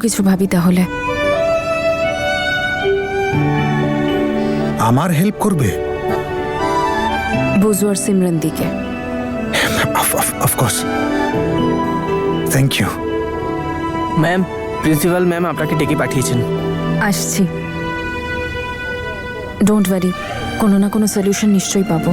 কিছু ভাবি তাহলে। আমার হেল্প করবে? বুজু আর সিমরন দিকে। Of course, thank you. Ma'am, principal ma'am আপনাকে ডেকে পাঠিয়েছেন। আসছি। ডোন্ট ওয়ারি, কোনো না কোনো সলিউশন নিশ্চয়ই পাবো।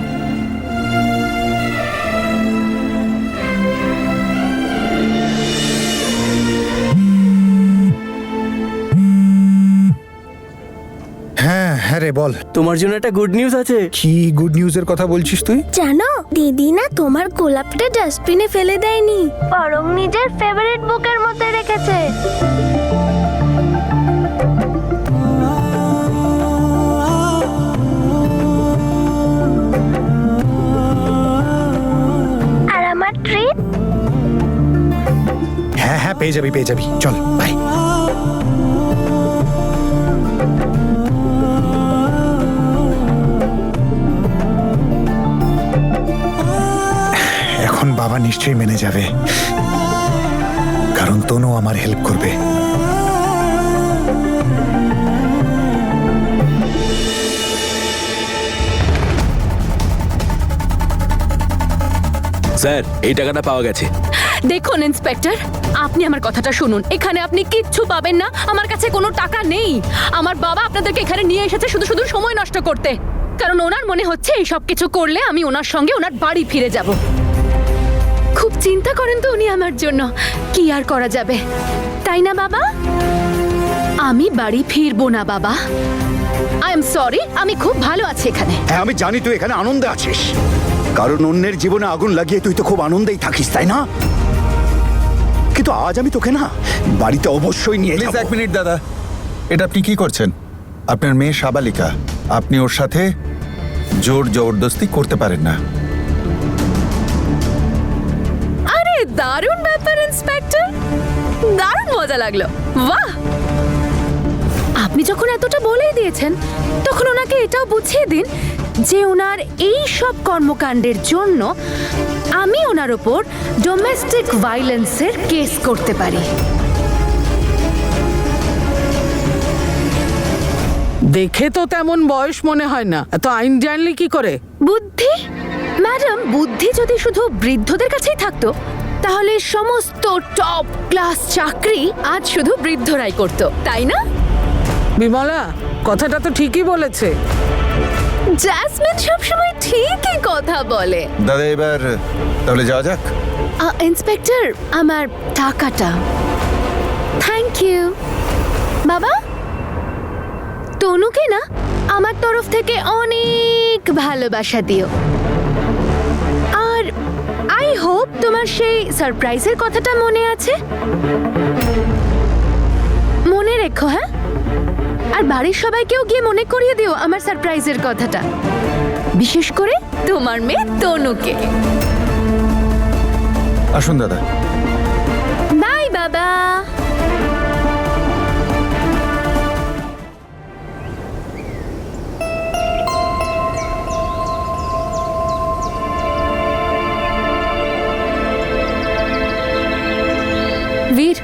হ্যাঁ হ্যাঁ রে, বল। তোমার জন্য একটা গুড নিউজ আছে। কি গুড নিউজের কথা বলছিস তুই? জানো দিদি না তোমার গোলাপটা ডাস্টবিনে ফেলে দেয়নি, বরং নিজের ফেভারিট বুকের মধ্যে রেখেছে। আর আমার ট্রিট? হ্যাঁ হ্যাঁ, পেয়ে যাবি পেয়ে যাবি, চল বাই। এখন বাবা নিশ্চয়ই মেনে যাবে, কারণ তনু আমার হেল্প করবে। স্যার, এই টাকাটা পাওয়া গেছে। দেখুন ইন্সপেক্টর, আপনি আমার কথাটা শুনুন। এখানে আপনি কিচ্ছু পাবেন না। আমার কাছে কোনো টাকা নেই। আমার বাবা আপনাদেরকে এখানে নিয়ে এসেছে শুধু শুধু সময় নষ্ট করতে, কারণ ওনার মনে হচ্ছে এই সব কিছু করলে আমি ওনার সঙ্গে ওনার বাড়ি ফিরে যাব। খুব চিন্তা করেন তো উনি আমার জন্য। কি আর করা যাবে, তাই না বাবা? আমি বাড়ি ফিরবো না বাবা। আই এম সরি, আমি খুব ভালো আছি এখানে। হ্যাঁ, আমি জানি তুই এখানে আনন্দে আছিস, কারণ অন্যের জীবনে আগুন লাগিয়ে তুই তো খুব আনন্দেই থাকিস, তাই না? কিন্তু আজ আমি তোকে না বাড়িতে অবশ্যই নিয়ে প্লিজ যাব। এক মিনিট দাদা, এটা আপনি কি করছেন? আপনার মেয়ে সাবালিকা, আপনি ওর সাথে জোর জবরদস্তি করতে পারেন না। আরে দারুণ ব্যাপার ইন্সপেক্টর, দারুণ মজা লাগলো। বাহ, আপনি যখন এতটা বলেই দিয়েছেন তখন ওনাকে এটাও বুঝিয়ে দিন যে ওনার এই সব কর্মকাণ্ডের জন্য আমি ওনার ওপর ডোমেস্টিক ভায়োলেন্সের কেস করতে পারি। দেখে তো তেমন বয়স মনে হয় না, এত আইন জানলি কি করে? বুদ্ধি? ম্যাডাম, বুদ্ধি যদি শুধু বৃদ্ধদের কাছেই থাকতো তাহলে সমস্ত টপ ক্লাস চাকরি আজ শুধু বৃদ্ধরাই করত, তাই না? বিমলা কথাটা তো ঠিকই বলেছে। জ্যাসমিন সবসময় ঠিকই কথা বলে। দাদা এবার তাহলে যাওয়া যাক। ইন্সপেক্টর, আমার টাকাটা। থ্যাংক ইউ বাবা। তনুকে না আমার তরফ থেকে অনেক ভালোবাসা দিও, আর আই হোপ তোমার সেই সারপ্রাইজের কথাটা মনে আছে। মনে রেখো, হ্যাঁ? আর বাড়ির সবাইকেও গিয়ে মনে করিয়ে দিও আমার সারপ্রাইজের কথাটা, বিশেষ করে তোমার মেয়ে তনুকে। আসুন দাদা। বাই বাবা। বীর,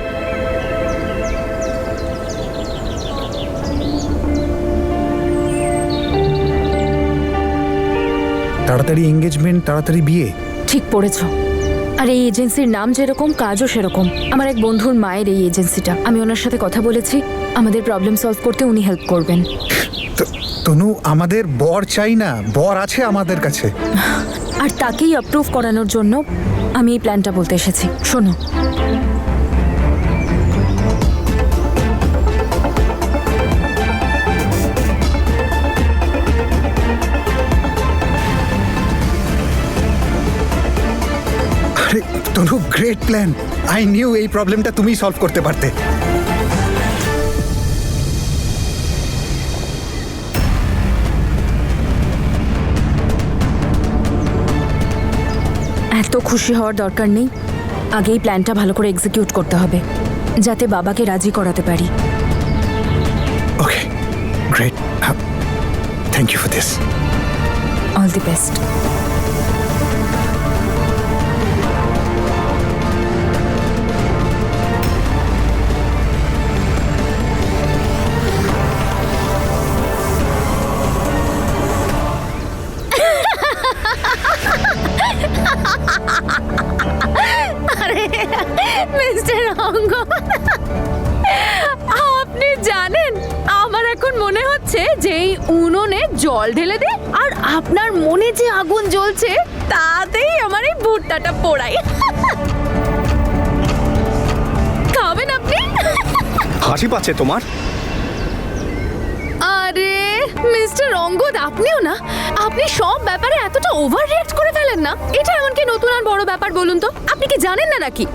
তাড়াতাড়ি এঙ্গেজমেন্ট, তাড়াতাড়ি বিয়ে। ঠিক পড়েছ। আর এই এজেন্সির নাম যেরকম কাজও সেরকম। আমার এক বন্ধুর মায়ের এই এজেন্সিটা, আমি ওনার সাথে কথা বলেছি, আমাদের প্রবলেম সলভ করতে উনি হেল্প করবেন। তনু, আমাদের বর চাই না, বর আছে আমাদের কাছে। আর তাকেই অ্যাপ্রুভ করানোর জন্য আমি এই প্ল্যানটা বলতে এসেছি। শোনো, আরে তনু, গ্রেট প্ল্যান। আই নিউ এই প্রবলেমটা তুমি সলভ করতে পারতে। এত খুশি হওয়ার দরকার নেই, আগেই প্ল্যানটা ভালো করে এক্সিকিউট করতে হবে যাতে বাবাকে রাজি করাতে পারি। Okay, great, thank you for this. All the best. Angad, আপনি জানেন আমার এখন মনে হচ্ছে যে এই উনুনে জল ঢেলে দে আর আপনার মনে যে আগুন জ্বলছে তাতেই আমার এই ভুট্টাটা পোড়াই। খাবেন আপনি? হাসি পাচ্ছে তোমার? আরে মিস্টার অঙ্গদ, আপনিও না, আপনি সব ব্যাপারে এতটা ওভার রিঅ্যাক্ট করে ফেলেন না। এটা এমন কি নতুন আর বড় ব্যাপার বলুন তো? আপনি কি জানেন না নাকি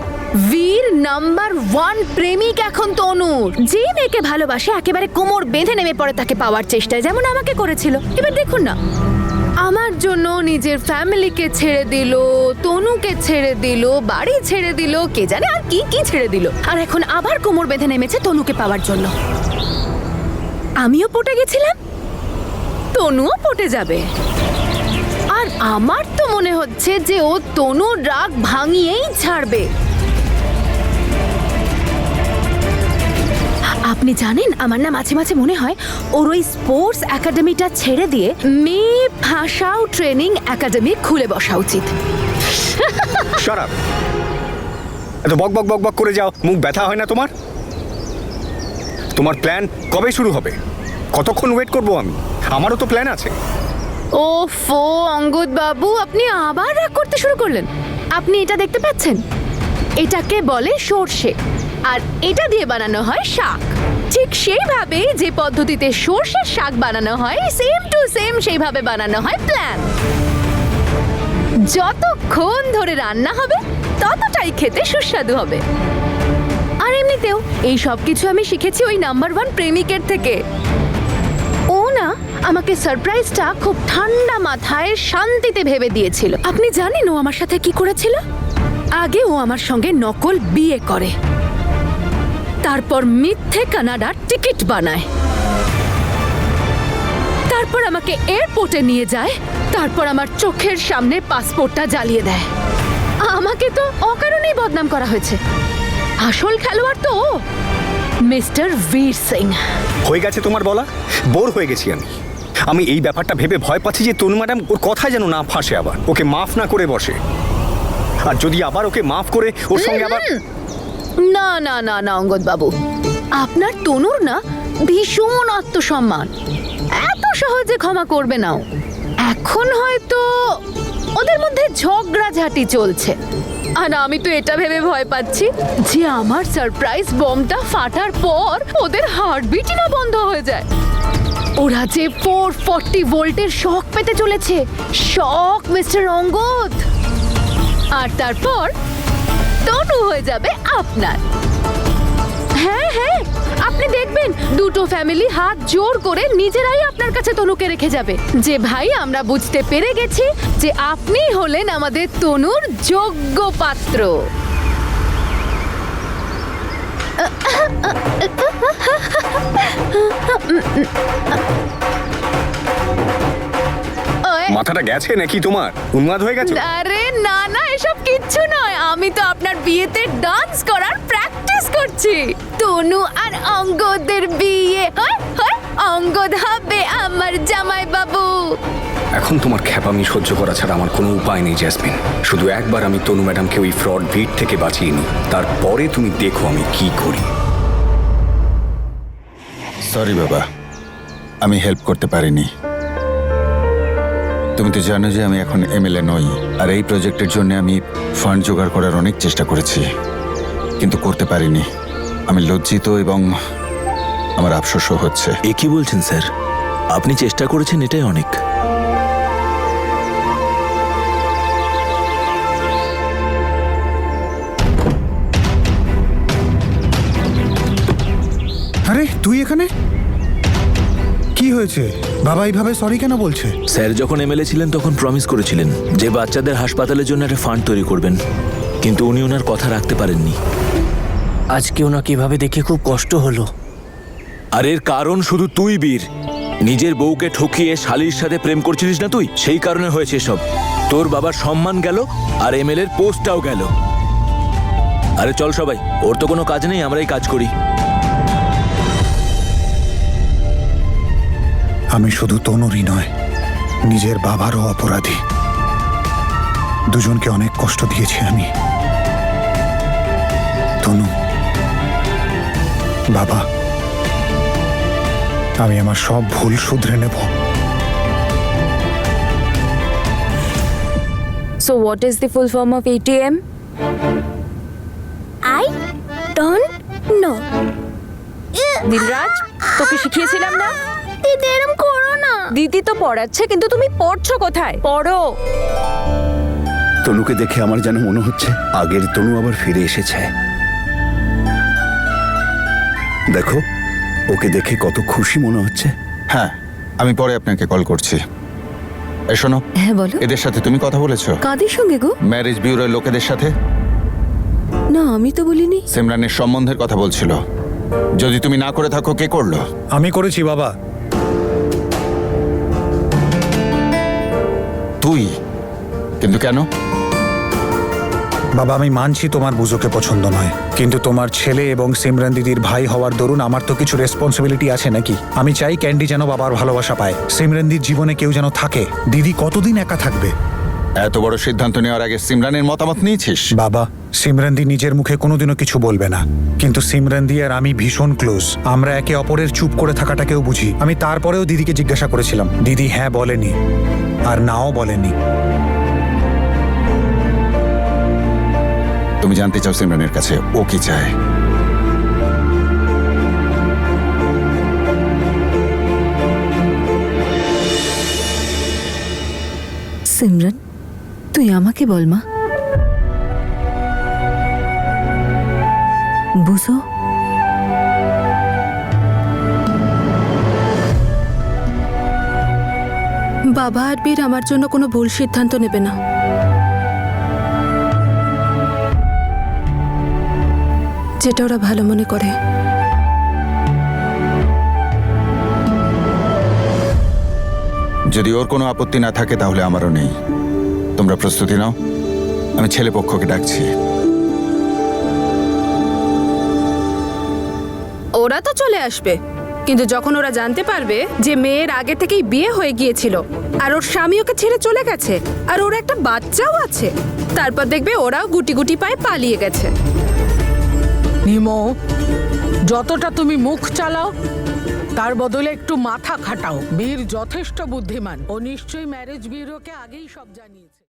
বীর নাম্বার 1 প্রেমিক এখন তনুর। যে মেয়েকে ভালোবাসে একেবারে কোমর বেঁধে নেমে পড়ে তাকে পাওয়ার চেষ্টায়, যেমন আমাকে করেছিল। এবার দেখুন না, আমার জন্য নিজের ফ্যামিলিকে ছেড়ে দিল, তনুকে ছেড়ে দিল, বাড়ি ছেড়ে দিল, কে জানে আর কি কি ছেড়ে দিল, আর এখন আবার কোমর বেঁধে নেমেছে তনুকে পাওয়ার জন্য। আমিও পটে গেছিলাম, তনুও পটে যাবে। আর আমার তো মনে হচ্ছে যে ও তনুর রাগ ভাঙিয়েই ছাড়বে। আপনি জানেন, আমার না মাঝে মাঝে মনে হয় ওর ওই স্পোর্টস একাডেমিটা ছেড়ে দিয়ে মেয়ে ভাষাও ট্রেনিং একাডেমি খুলে বসা উচিত। Shut up! এত বক বক বক বক করে যাও, মুখ ব্যথা হয় না তোমার? তোমার প্ল্যান কবে শুরু হবে? কতক্ষণ ওয়েট করবো আমি? আমারও তো প্ল্যান আছে। ওফো অঙ্গদ বাবু, আপনি আবার রাগ করতে শুরু করলেন। আপনি এটা দেখতে পাচ্ছেন? এটাকে বলে সর্ষে, আর এটা দিয়ে বানানো হয় শাক। ঠিক সেইভাবে যে পদ্ধতিতে সর্ষের শাক বানানো হয়, সেম টু সেম সেইভাবে বানানো হয় প্ল্যান। যতক্ষণ ধরে রান্না হবে ততটাই খেতে সুস্বাদু হবে। আর এমনিতেও এই সব কিছু আমি শিখেছি ওই নাম্বার 1 প্রেমিকের থেকে। ও না আমাকে সারপ্রাইজটা খুব ঠান্ডা মাথায় শান্তিতে ভেবে দিয়েছিল। আপনি জানেন ও আমার সাথে কি করেছিল? আগে ও আমার সঙ্গে নকল বিয়ে করে, তারপর মিথ্যে কানাডার টিকিট বানায়, তারপর আমাকে এয়ারপোর্টে নিয়ে যায়, তারপর আমার চোখের সামনে পাসপোর্টটা জ্বালিয়ে দেয়। আমাকে তো অকারণেই বদনাম করা হয়েছে। আসল খেলোয়াড় তো ও, মিস্টার বীর সিং। হয়ে গেছে তোমার বলা, বোর হয়ে গেছি আমি। আমি এই ব্যাপারটা ভেবে ভয় পাচ্ছি যে তনু ম্যাডাম ওর কথা যেন না ফাঁসে, আবার ওকে মাফ না করে বসে। আর যদি আবার ওকে মাফ করে ওর সঙ্গে আবার... না না না না অঙ্গদ বাবু, আপনার তনুর না ভীষণ আত্মসম্মান, এত সহজে ক্ষমা করবে না ও। এখন হয়তো ওদের মধ্যে ঝগড়াঝাটি চলছে, আর আমি তো এটা ভেবে ভয় পাচ্ছি যে আমার সারপ্রাইজ বমটা ফাটার পর ওদের হার্টবিটই না বন্ধ হয়ে যায়। ওরা যে 440 ভোল্টের শক পেতে চলেছে, শক মিস্টার অঙ্গদ। আর তারপর তনু হয়ে যাবে আপনার। হ্যাঁ হ্যাঁ, আপনি দেখবেন দুটো ফ্যামিলি হাত জোর করে নিজেরাই আপনার কাছে তনুকে রেখে যাবে যে ভাই আমরা বুঝতে পেরে গেছি যে আপনি হলেন আমাদের তনুর যোগ্য পাত্র। মাথাটা গেছে নাকি তোমার? উন্মাদ হয়ে গেছে? আরে না না, এসব কিচ্ছু নয়। আমি তো আপনার বিয়েতে ডান্স করার প্র্যাকটিস করছি। তনু আর অঙ্গদের বিয়ে হয়, অঙ্গদ হবে আমার জামাই বাবু। এখন তোমার খ্যাপামি সহ্য করা ছাড়া আমার কোনো উপায় নেই জ্যাসমিন। শুধু একবার আমি তনু ম্যাডামকে ওই ফ্রড ভিড় থেকে বাঁচিয়ে নিই, তারপরে তুমি দেখো আমি কি করি। সরি বাবা, আমি হেল্প করতে পারিনি। তুমি তো জানো যে আমি এখন এমএলএ নই, আর এই প্রজেক্টের জন্য আমি ফান্ড জোগাড় করার অনেক চেষ্টা করেছি, কিন্তু করতে পারিনি। আমি লজ্জিত এবং আমার আফসোসও হচ্ছে। এ কি বলছেন স্যার? আপনি চেষ্টা করেছেন, এটাই অনেক। আরে তুই এখানে? কি হয়েছে বাবা, এইভাবে সরি কেন বলছে? স্যার যখন এমএলএ ছিলেন তখন প্রমিস করেছিলেন যে বাচ্চাদের হাসপাতালের জন্য একটা ফান্ড তৈরি করবেন, কিন্তু উনি ওনার কথা রাখতে পারেননি। আজকে ওনাকে এভাবে দেখে খুব কষ্ট হলো। আর এর কারণ শুধু তুই বীর। নিজের বউকে ঠকিয়ে শালির সাথে প্রেম করছিলিস না তুই, সেই কারণে হয়েছে সব। তোর বাবার সম্মান গেল আর এমএলএর পোস্টটাও গেল। আরে চল সবাই, ওর তো কোনো কাজ নেই, আমরাই কাজ করি। আমি শুধু তনুরই নয়, নিজের বাবারও অপরাধী। দুজনকে অনেক কষ্ট দিয়েছি আমি। তনু, বাবা, আমি আমার সব ভুল শুধরে নেব। So what is the full form of ATM? I don't know. Dilraj, তোকে শিখিয়েছিলাম না? দিদি এরম করো না। দিদি তো পড়াচ্ছে, কিন্তু তুমি পড়ছো কোথায়? পড়ো। তনুকে দেখে আমার যেন মনে হচ্ছে আগের তনু আবার ফিরে এসেছে। দেখো, ওকে দেখে কত খুশি মনে হচ্ছে। হ্যাঁ, আমি পরে আপনাকে কল করছি। এই শোনো, হ্যাঁ বলো। এদের সাথে তুমি কথা বলেছো? কাদের সঙ্গে গো? ম্যারেজ বিউরোর লোকেদের সাথে? না, আমি তো বলিনি। সিমরানের সম্বন্ধের কথা বলছিল। যদি তুমি না করে থাকো, কে করলো? আমি করেছি বাবা। তুই? কিন্তু কেন? বাবা, আমি মানছি তোমার বুঝোকে পছন্দ নয়, কিন্তু তোমার ছেলে এবং সিমরান দিদির ভাই হওয়ার দরুন আমার তো কিছু রেসপন্সিবিলিটি আছে নাকি? আমি চাই ক্যান্ডি যেন বাবার ভালোবাসা পায়, সিমরান দিদির জীবনে কেউ যেন থাকে। দিদি কতদিন একা থাকবে? এত বড় সিদ্ধান্ত নেওয়ার আগে সিমরানের মতামত নিয়েছিস? বাবা, সিমরান দি নিজের মুখে কোনোদিনও কিছু বলবে না, কিন্তু সিমরান দি আর আমি ভীষণ ক্লোজ। আমরা একে অপরের চুপ করে থাকাটাকেও বুঝি। আমি তারপরেও দিদিকে জিজ্ঞাসা করেছিলাম, দিদি হ্যাঁ বলেনি আর নাও বলেনি। তুমি জানতে চাও সিমরানের কাছে ও কি চায়? সিমরান, তুই আমাকে বল মা। বুঝো, বাবা আর বীর আমার জন্য কোনো ভুল সিদ্ধান্ত নেবে না। যেটা ওরা ভালো মনে করে। যদি ওর কোনো আপত্তি না থাকে তাহলে আমারও নেই। তোমরা প্রস্তুতি নাও, আমি ছেলে পক্ষকে ডাকছি। ওরা তো চলে আসবে, কিন্তু যখন ওরা জানতে পারবে যে মেয়ের আগে থেকেই বিয়ে হয়ে গিয়েছিল আর ওর স্বামী ওকে ছেড়ে চলে গেছে আর ওর একটা বাচ্চাও আছে, তারপর দেখবে ওরাও গুটি গুটি পায়ে পালিয়ে গেছে। নিমো, যতটা তুমি মুখ চালাও তার বদলে একটু মাথা খাটাও। বীর যথেষ্ট বুদ্ধিমান, ও নিশ্চয়ই ম্যারেজ ব্যুরোকে আগেই সব জানিয়েছে।